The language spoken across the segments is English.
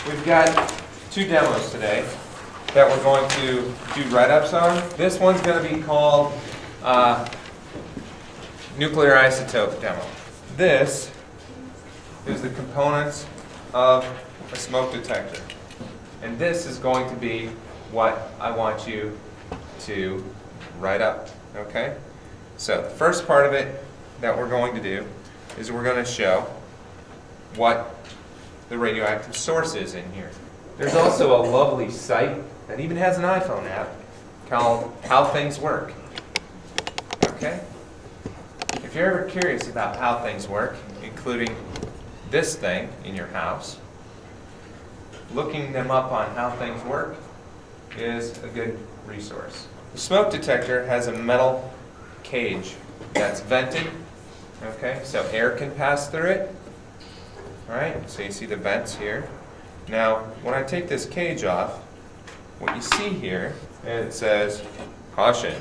we've got two demos today that we're going to do write-ups on. This one's going to be called nuclear isotope demo. This is the components of a smoke detector. And this is going to be what I want you to write up, okay? So the first part of it that we're going to do is we're going to show what the radioactive source is in here. There's also a lovely site that even has an iPhone app called How Things Work. Okay? If you're ever curious about how things work, including this thing in your house, looking them up on How Things Work is a good resource. The smoke detector has a metal cage that's vented. Okay, so air can pass through it. Alright, so you see the vents here. Now, when I take this cage off, what you see here, it says, caution,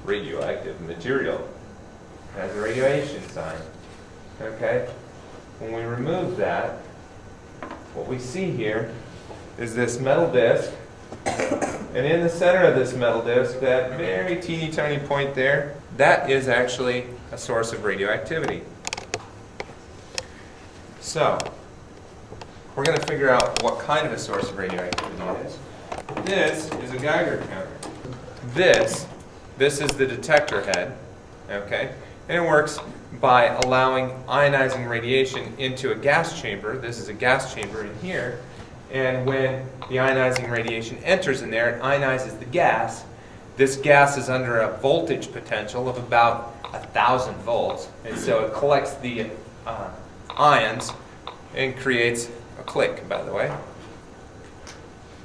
radioactive material. It has a radiation sign. Okay, when we remove that, what we see here is this metal disc, and in the center of this metal disc, that very teeny tiny point there, that is actually a source of radioactivity. So, we're going to figure out what kind of a source of radioactivity it is. This is a Geiger counter. This is the detector head, okay? And it works by allowing ionizing radiation into a gas chamber. This is a gas chamber in here. And when the ionizing radiation enters in there, it ionizes the gas. This gas is under a voltage potential of about 1,000 volts. And so it collects the ions and creates a click, by the way.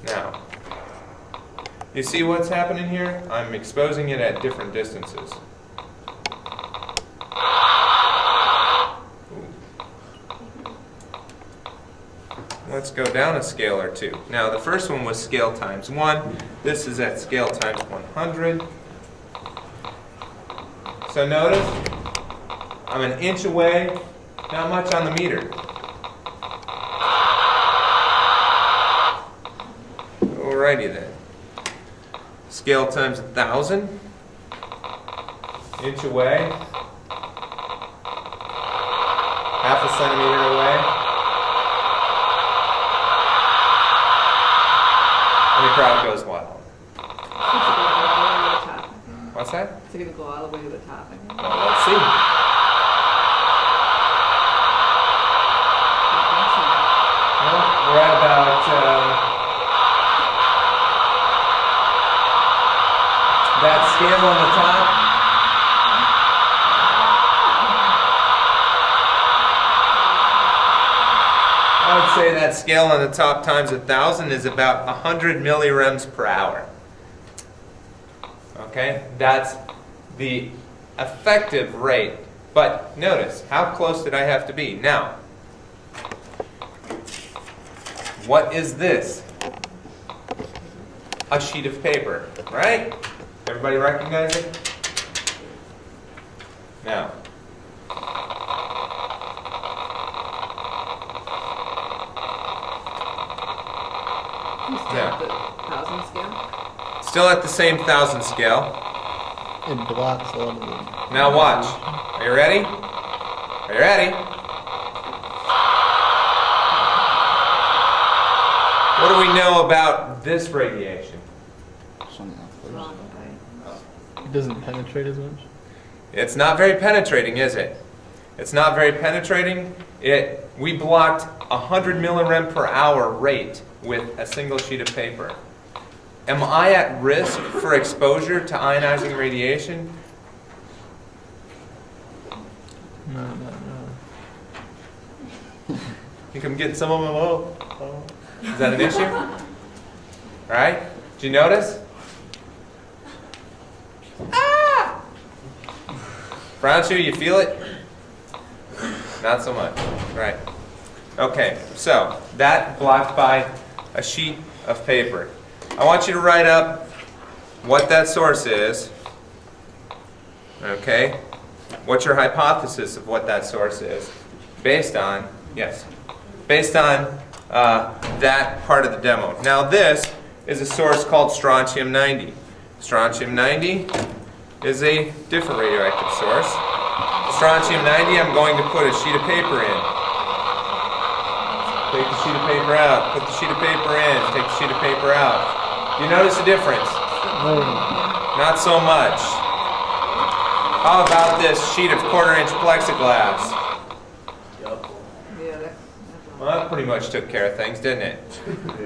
Now, you see what's happening here? I'm exposing it at different distances. Let's go down a scale or two. Now, the first one was scale times 1. This is at scale times 100. So notice, I'm an inch away, not much on the meter. Alrighty then. Scale times 1,000. Inch away. Half a centimeter away. And the crowd goes wild. What's that? Is it going to go all the way to the top? Well, let's see. Well, we're at about that scale on the top. I would say that scale on the top times 1,000 is about 100 millirems per hour. Okay, that's the effective rate. But notice, how close did I have to be? Now, what is this? A sheet of paper, right? Everybody recognize it? Now, The 1,000 scale? still at the same 1,000 scale. It blocks a lot of it. Now watch. Are you ready? Are you ready? What do we know about this radiation? Wrong way. It doesn't penetrate as much. It's not very penetrating, is it? It's not very penetrating. We blocked 100 millirem per hour rate with a single sheet of paper. Am I at risk for exposure to ionizing radiation? No. Think I'm getting some of them low? Is that an issue? All right. Did you notice? Ah! Brown shoe, you feel it? Not so much. Right. Okay. So that blocked by a sheet of paper. I want you to write up what that source is. Okay. What's your hypothesis of what that source is? Based on, yes, based on that part of the demo. Now this is a source called strontium-90. Strontium-90 is a different radioactive source. Strontium-90, I'm going to put a sheet of paper in. Take the sheet of paper out, put the sheet of paper in, take the sheet of paper out. Do you notice the difference? Not so much. How about this sheet of 1/4-inch plexiglass? Yeah, that's Well, that pretty much took care of things, didn't it?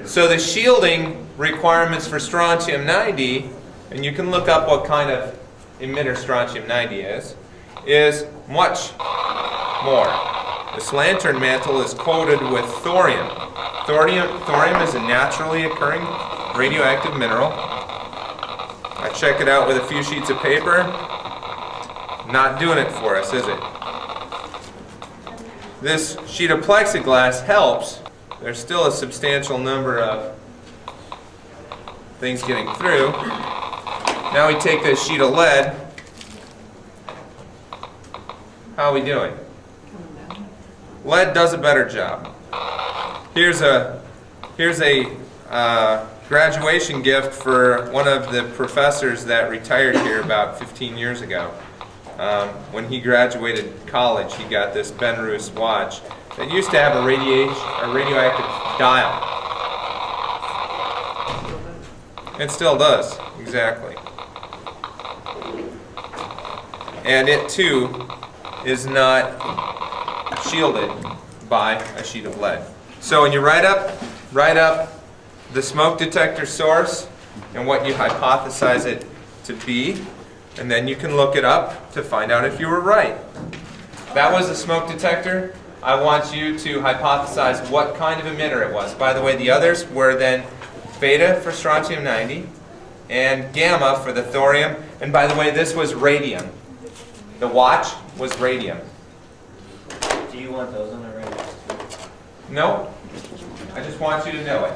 So the shielding requirements for strontium-90, and you can look up what kind of emitter strontium-90 is much more. This lantern mantle is coated with thorium. Thorium is a naturally occurring radioactive mineral. I check it out with a few sheets of paper. Not doing it for us, is it? This sheet of plexiglass helps. There's still a substantial number of things getting through. Now we take this sheet of lead. How are we doing? coming down. Lead does a better job. Here's a graduation gift for one of the professors that retired here about 15 years ago. When he graduated college, he got this Benrus watch that used to have a radioactive dial. It still does, exactly. And it too is not shielded by a sheet of lead. So when you write up the smoke detector source and what you hypothesize it to be, and then you can look it up to find out if you were right. That was a smoke detector. I want you to hypothesize what kind of emitter it was. By the way, the others were then beta for strontium-90 and gamma for the thorium. And by the way, this was radium. The watch was radium. Do you want those on the radar? No, I just want you to know it.